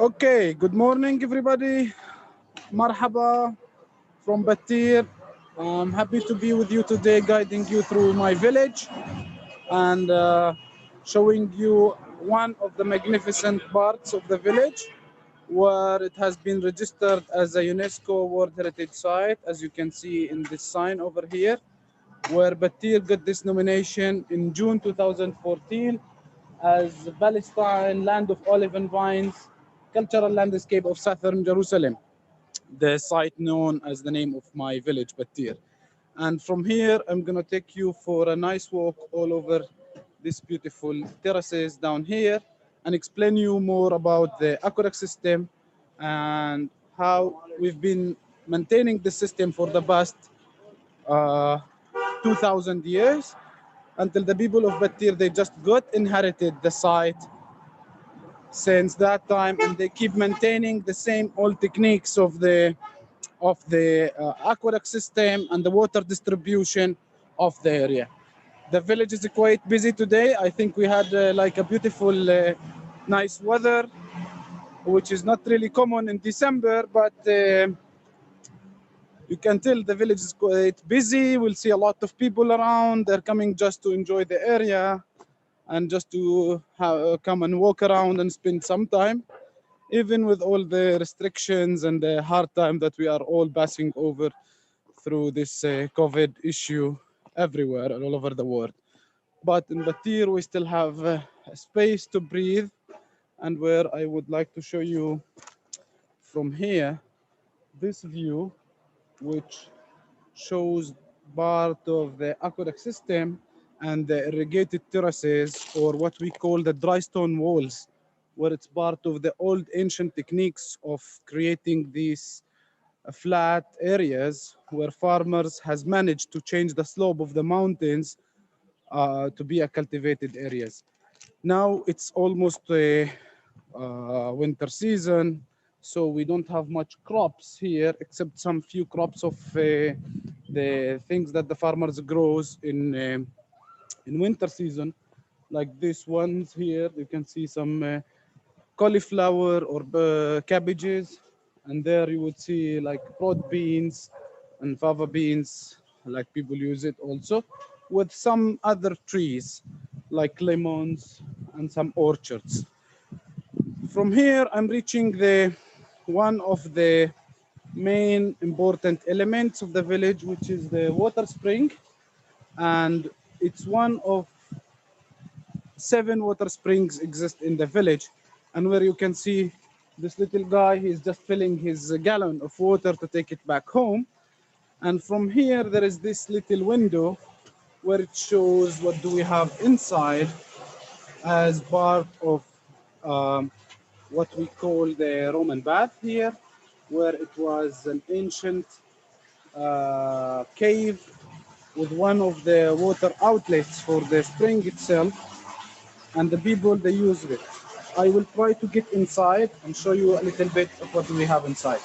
Okay, good morning, everybody. Marhaba from Battir. I'm happy to be with you today, guiding you through my village and showing you one of the magnificent parts of the village where it has been registered as a UNESCO World Heritage Site, as you can see in this sign over here, where Battir got this nomination in June 2014 as Palestine, land of olive and vines, cultural landscape of southern Jerusalem, the site known as the name of my village, Battir. And from here, I'm gonna take you for a nice walk all over these beautiful terraces down here and explain you more about the aqueduct system and how we've been maintaining the system for the past uh, 2000 years until the people of Battir, they just got inherited the site since that time, and they keep maintaining the same old techniques of the aqueduct system and the water distribution of the area. The village is quite busy today. I think we had like a beautiful, nice weather, which is not really common in December, but you can tell the village is quite busy. We'll see a lot of people around. They're coming just to enjoy the area and just to come and walk around and spend some time, even with all the restrictions and the hard time that we are all passing over through this COVID issue everywhere and all over the world. But in Batir, we still have a space to breathe, and where I would like to show you from here this view, which shows part of the aqueduct system and the irrigated terraces, or what we call the dry stone walls, where it's part of the old ancient techniques of creating these flat areas where farmers has managed to change the slope of the mountains to be a cultivated areas. Now it's almost a winter season, so we don't have much crops here except some few crops of the things that the farmers grows in winter season, like these ones here. You can see some cauliflower or cabbages, and there you would see like broad beans and fava beans, like people use it also, with some other trees like lemons and some orchards. From here, I'm reaching the one of the main important elements of the village, which is the water spring, and it's one of 7 water springs exist in the village, and where you can see this little guy, he's just filling his gallon of water to take it back home. And from here, there is this little window where it shows what do we have inside as part of what we call the Roman bath here, where it was an ancient cave with one of the water outlets for the spring itself, and the people, they use it. I will try to get inside and show you a little bit of what we have inside.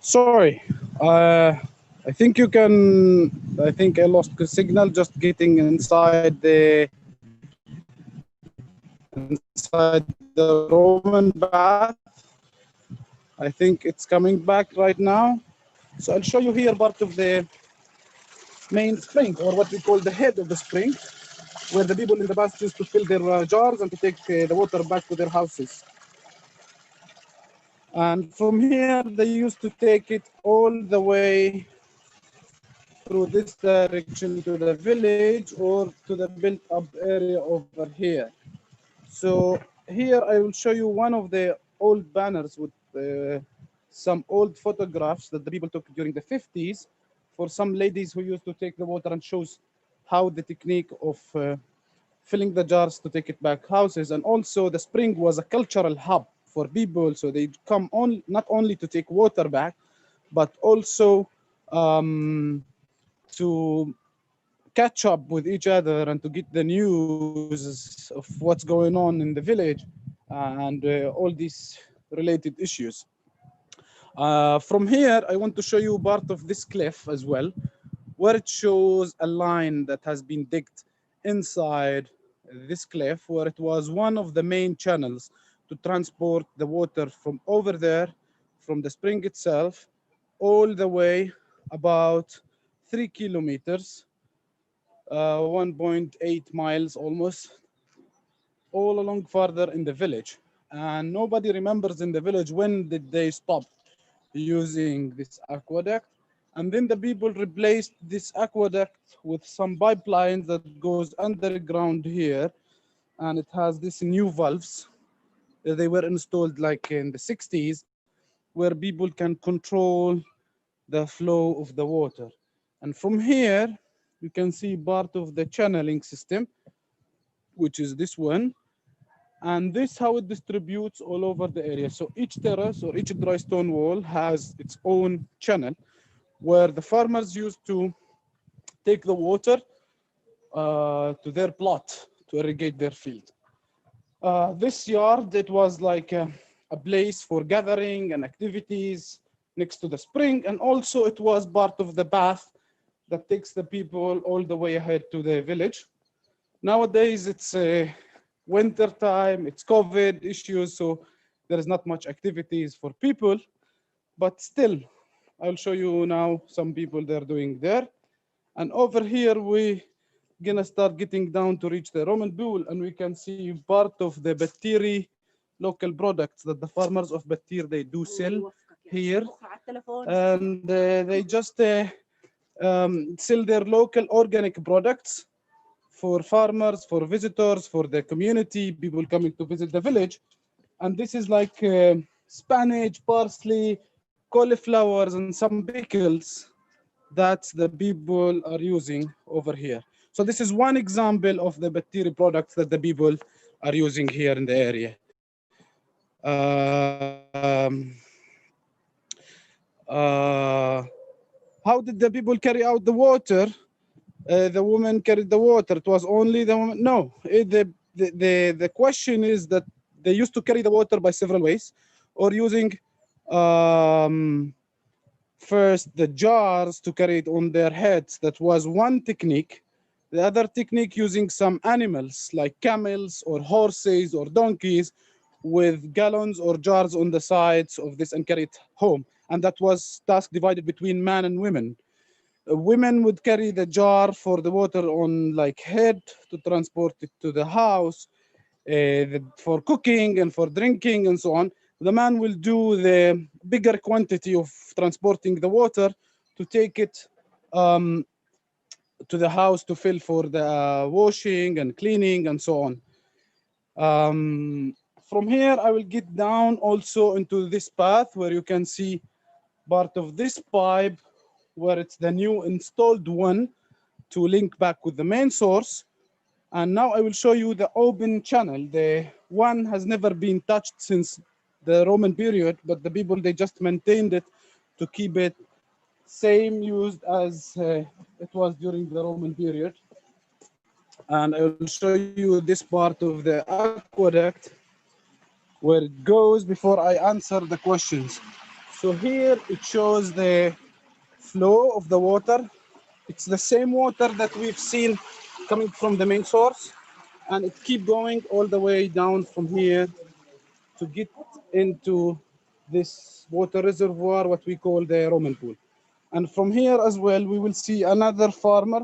Sorry, I think you can. I think I lost the signal just getting inside the Roman bath. I think it's coming back right now. So I'll show you here part of the main spring, or what we call the head of the spring, where the people in the past used to fill their jars and to take the water back to their houses. And from here, they used to take it all the way through this direction to the village or to the built up area over here. So here I will show you one of the old banners with some old photographs that the people took during the 50s for some ladies who used to take the water, and shows how the technique of filling the jars to take it back houses. And also the spring was a cultural hub for people, so they come on not only to take water back, but also to catch up with each other and to get the news of what's going on in the village and all these related issues. From here, I want to show you part of this cliff as well, where it shows a line that has been digged inside this cliff, where it was one of the main channels to transport the water from over there, from the spring itself, all the way about 3 kilometers, 1.8 miles almost, all along farther in the village. And nobody remembers in the village when did they stop using this aqueduct. And then the people replaced this aqueduct with some pipelines that goes underground here. And it has these new valves. They were installed like in the 60s, where people can control the flow of the water. And from here, you can see part of the channeling system, which is this one. And this how it distributes all over the area. So each terrace or each dry stone wall has its own channel, where the farmers used to take the water to their plot to irrigate their field. This yard, it was like a place for gathering and activities next to the spring, and also it was part of the path that takes the people all the way ahead to the village. Nowadays, it's winter time, it's COVID issues, so there is not much activities for people, but still, I'll show you now some people they're doing there. And over here, we gonna start getting down to reach the Roman pool, and we can see part of the Battiri local products that the farmers of Battir, they do sell here. And they just sell their local organic products for farmers, for visitors, for the community, people coming to visit the village. And this is like spinach, parsley, cauliflowers, and some pickles that the people are using over here. So this is one example of the Battiri products that the people are using here in the area. How did the people carry out the water? The woman carried the water. It was only the woman. No, the question is that they used to carry the water by several ways, or using first the jars to carry it on their heads. That was one technique. The other technique, using some animals like camels or horses or donkeys with gallons or jars on the sides of this and carry it home. And that was task divided between man and women. Women would carry the jar for the water on like head to transport it to the house for cooking and for drinking and so on. The man will do the bigger quantity of transporting the water to take it to the house to fill for the washing and cleaning and so on. From here, I will get down also into this path where you can see part of this pipe, where it's the new installed one to link back with the main source. And now I will show you the open channel. The one has never been touched since the Roman period, but the people, they just maintained it to keep it same used as it was during the Roman period. And I will show you this part of the aqueduct where it goes before I answer the questions. So here it shows the flow of the water. It's the same water that we've seen coming from the main source, and it keep going all the way down from here to get into this water reservoir, what we call the Roman pool. And from here as well, we will see another farmer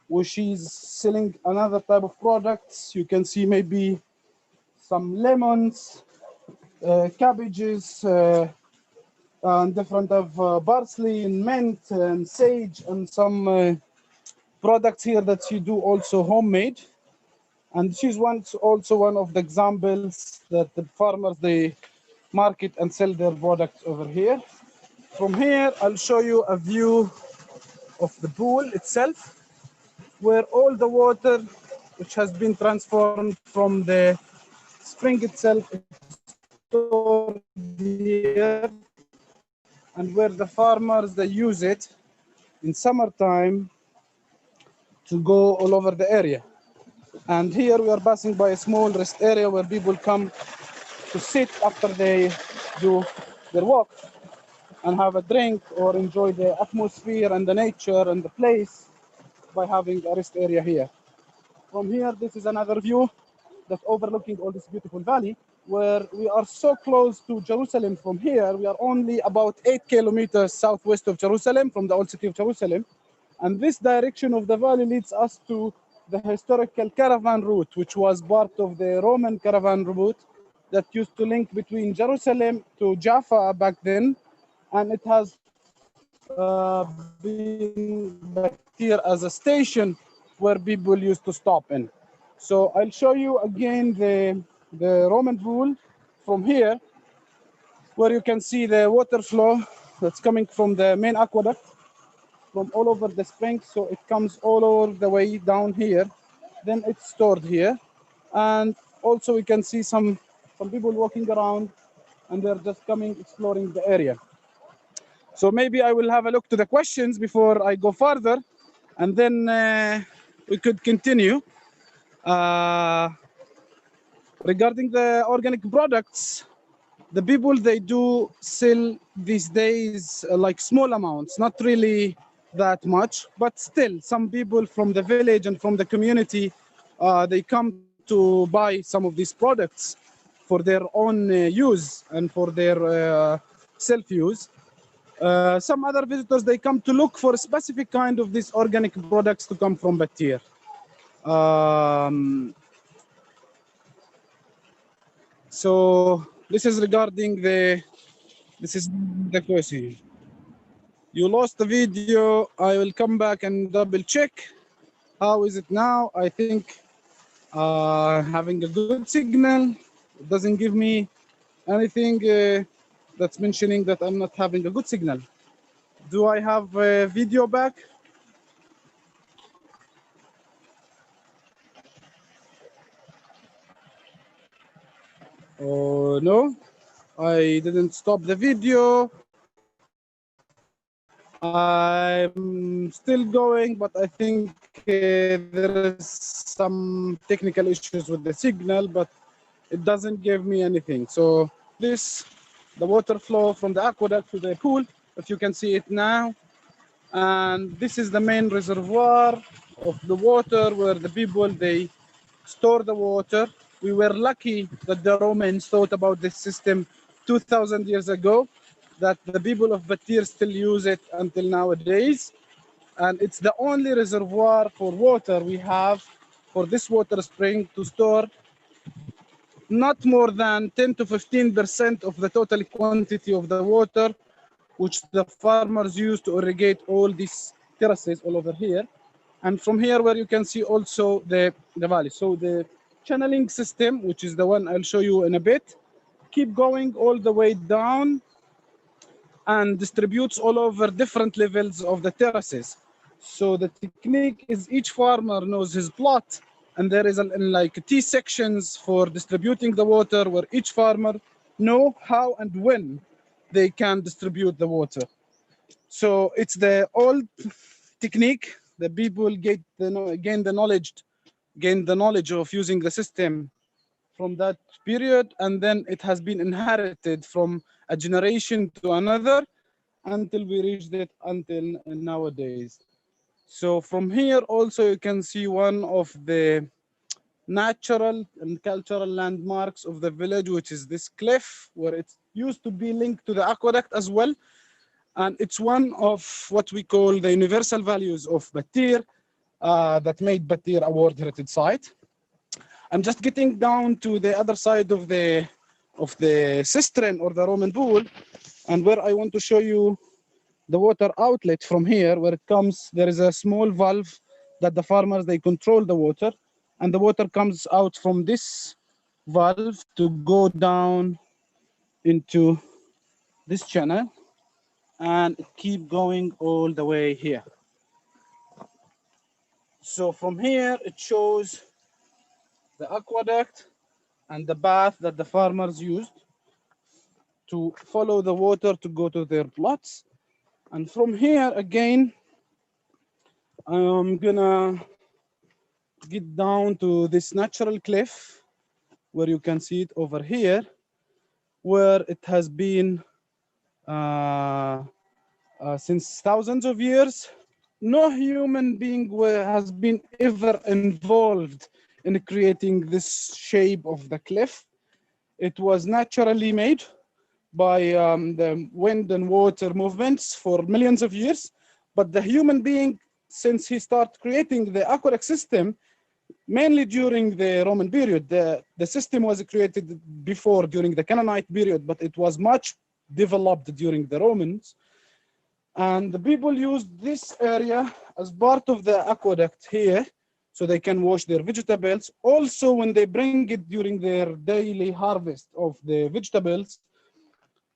where she's selling another type of products. You can see maybe some lemons, cabbages, and different of parsley and mint and sage and some products here that she do also homemade. And she's also one of the examples that the farmers, they market and sell their products over here. From here, I'll show you a view of the pool itself, where all the water which has been transformed from the spring itself is stored here, and where the farmers, they use it in summertime to go all over the area. And here we are passing by a small rest area where people come to sit after they do their walk and have a drink or enjoy the atmosphere and the nature and the place by having a rest area here. From here, this is another view that's overlooking all this beautiful valley, where we are so close to Jerusalem. From here, we are only about 8 kilometers southwest of Jerusalem, from the old city of Jerusalem. And this direction of the valley leads us to the historical Caravan Route, which was part of the Roman Caravan Route that used to link between Jerusalem to Jaffa back then. And it has been Battir as a station where people used to stop in. So I'll show you again the Roman pool from here, where you can see the water flow that's coming from the main aqueduct from all over the spring. So it comes all over the way down here. Then it's stored here. And also we can see some people walking around, and they're just coming, exploring the area. So maybe I will have a look to the questions before I go further, and then we could continue. Regarding the organic products, the people, they do sell these days like small amounts, not really that much, but still some people from the village and from the community, they come to buy some of these products for their own use and for their self-use. Some other visitors, they come to look for a specific kind of these organic products to come from Battir. So this is regarding this is the question. You lost the video. I will come back and double check. How is it now? I think having a good signal. It doesn't give me anything that's mentioning that I'm not having a good signal. Do I have a video back? Oh, no, I didn't stop the video. I'm still going, but I think there is some technical issues with the signal, but it doesn't give me anything. So this, the water flow from the aqueduct to the pool, if you can see it now. And this is the main reservoir of the water where the people, they store the water. We were lucky that the Romans thought about this system 2,000 years ago, that the people of Battir still use it until nowadays. And it's the only reservoir for water we have for this water spring to store not more than 10 to 15% of the total quantity of the water, which the farmers use to irrigate all these terraces all over here. And from here, where you can see also the valley. So the channeling system, which is the one I'll show you in a bit, keep going all the way down and distributes all over different levels of the terraces. So the technique is each farmer knows his plot, and there is like T sections for distributing the water, where each farmer know how and when they can distribute the water. So it's the old technique. The people gain the knowledge of using the system from that period, and then it has been inherited from a generation to another until we reached it until nowadays. So from here also you can see one of the natural and cultural landmarks of the village, which is this cliff where it used to be linked to the aqueduct as well. And it's one of what we call the universal values of Battir that made Battir a World Heritage Site. I'm just getting down to the other side of the cistern or the Roman pool, and where I want to show you the water outlet from here, where it comes, there is a small valve that the farmers, they control the water, and the water comes out from this valve to go down into this channel and keep going all the way here. So from here, it shows the aqueduct and the path that the farmers used to follow the water to go to their plots. And from here again, I'm gonna get down to this natural cliff where you can see it over here, where it has been since thousands of years. No human being has been ever involved in creating this shape of the cliff. It was naturally made by the wind and water movements for millions of years. But the human being, since he started creating the aqueduct system, mainly during the Roman period, the system was created before during the Canaanite period, but it was much developed during the Romans. And the people used this area as part of the aqueduct here, so they can wash their vegetables. Also, when they bring it during their daily harvest of the vegetables,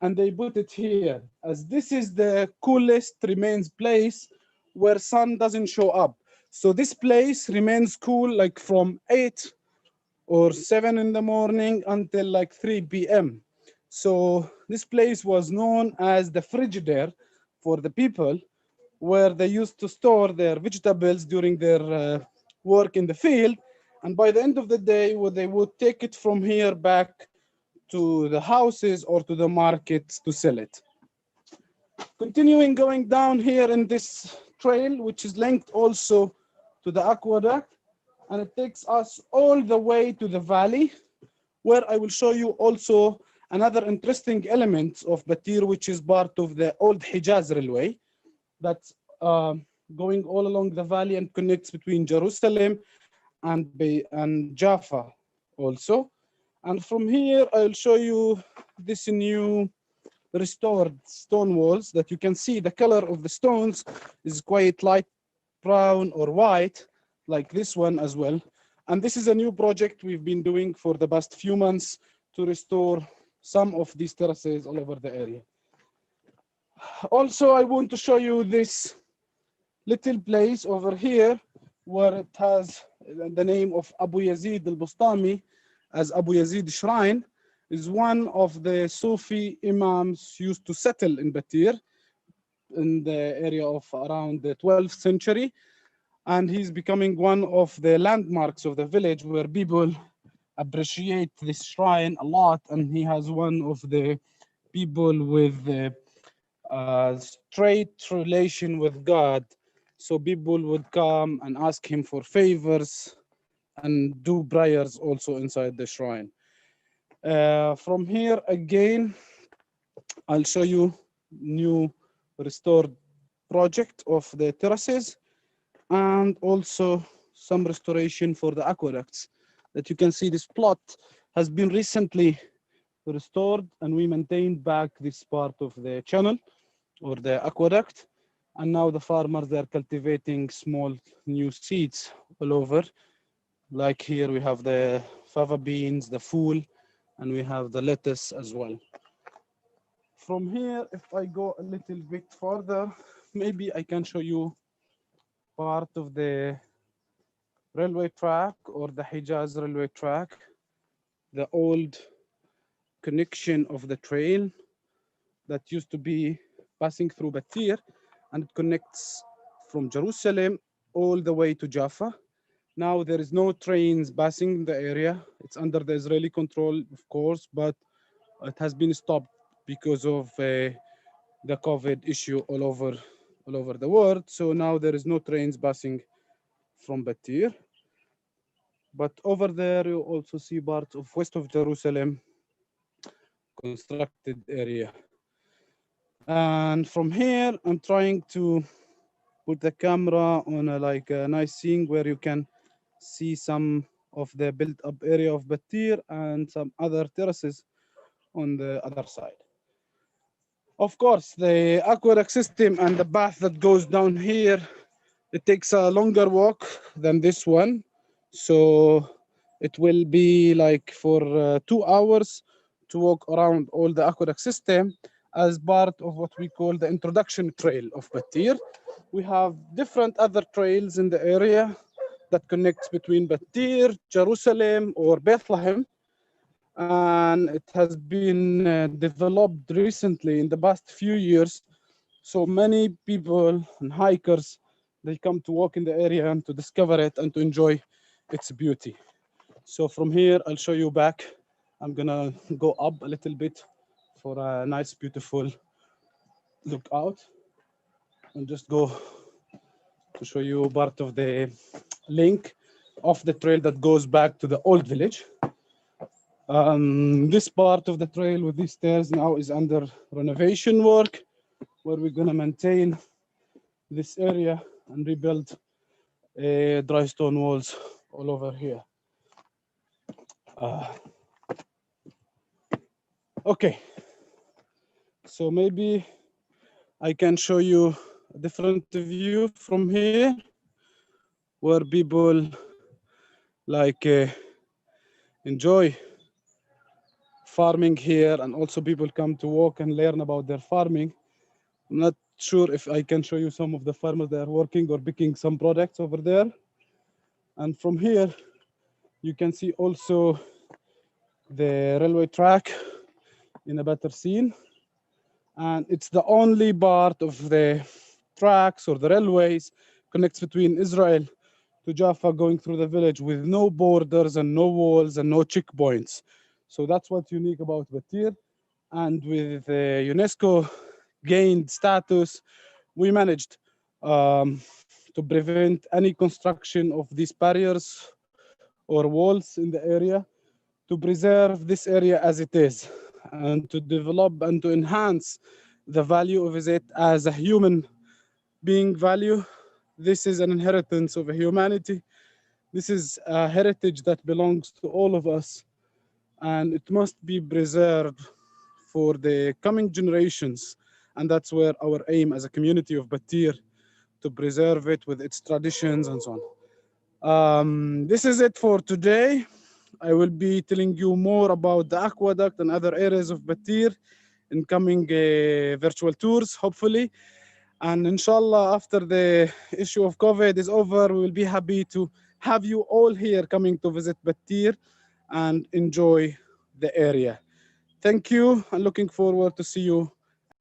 and they put it here, as this is the coolest remains place where sun doesn't show up. So this place remains cool like from 8 or 7 in the morning until like 3 p.m. So this place was known as the Frigidaire for the people, where they used to store their vegetables during their work in the field. And by the end of the day, they would take it from here back to the houses or to the markets to sell it. Continuing going down here in this trail, which is linked also to the aqueduct, and it takes us all the way to the valley, where I will show you also another interesting element of Battir, which is part of the old Hijaz railway that's going all along the valley and connects between Jerusalem and Jaffa also. And from here, I'll show you this new restored stone walls that you can see the color of the stones is quite light brown or white, like this one as well. And this is a new project we've been doing for the past few months to restore some of these terraces all over the area. Also, I want to show you this little place over here where it has the name of Abu Yazid al-Bustami as Abu Yazid Shrine. Is one of the Sufi imams used to settle in Battir in the area of around the 12th century. And he's becoming one of the landmarks of the village where people appreciate this shrine a lot. And he has one of the people with straight relation with God. So people would come and ask him for favors and do prayers also inside the shrine. From here again, I'll show you new restored project of the terraces and also some restoration for the aqueducts. That you can see this plot has been recently restored, and we maintained back this part of the channel or the aqueduct. And now the farmers, they're cultivating small new seeds all over. Like here we have the fava beans, the fool, and we have the lettuce as well. From here, if I go a little bit further, maybe I can show you part of the railway track or the Hijaz railway track, the old connection of the trail that used to be passing through Battir, and it connects from Jerusalem all the way to Jaffa. Now there is no trains passing the area. It's under the Israeli control, of course, but it has been stopped because of the COVID issue all over the world. So now there is no trains passing from Battir. But over there, you also see parts of west of Jerusalem, constructed area. And from here, I'm trying to put the camera on like a nice scene where you can see some of the built-up area of Battir and some other terraces on the other side. Of course, the aqueduct system and the path that goes down here, it takes a longer walk than this one. So it will be like for 2 hours to walk around all the aqueduct system as part of what we call the introduction trail of Battir. We have different other trails in the area that connects between Battir, Jerusalem, or Bethlehem. And it has been developed recently in the past few years. So many people and hikers, they come to walk in the area and to discover it and to enjoy its beauty. So from here, I'll show you back. I'm gonna go up a little bit for a nice, beautiful look out and just go to show you part of the link of the trail that goes back to the old village. This part of the trail with these stairs now is under renovation work, where we're gonna maintain this area and rebuild dry stone walls all over here. Okay, so maybe I can show you a different view from here, where people like enjoy farming here, and also people come to walk and learn about their farming. I'm not sure if I can show you some of the farmers that are working or picking some products over there. And from here, you can see also the railway track in a better scene. And it's the only part of the tracks or the railways connects between Israel to Jaffa going through the village with no borders and no walls and no checkpoints. So that's what's unique about Battir. And with UNESCO gained status, we managed to prevent any construction of these barriers or walls in the area, to preserve this area as it is, and to develop and to enhance the value of it as a human being value. This is an inheritance of humanity. This is a heritage that belongs to all of us, and it must be preserved for the coming generations. And that's where our aim as a community of Battir, to preserve it with its traditions and so on. This is it for today. I will be telling you more about the aqueduct and other areas of Battir in coming virtual tours, hopefully. And inshallah, after the issue of COVID is over, we will be happy to have you all here coming to visit Battir and enjoy the area. Thank you, and looking forward to see you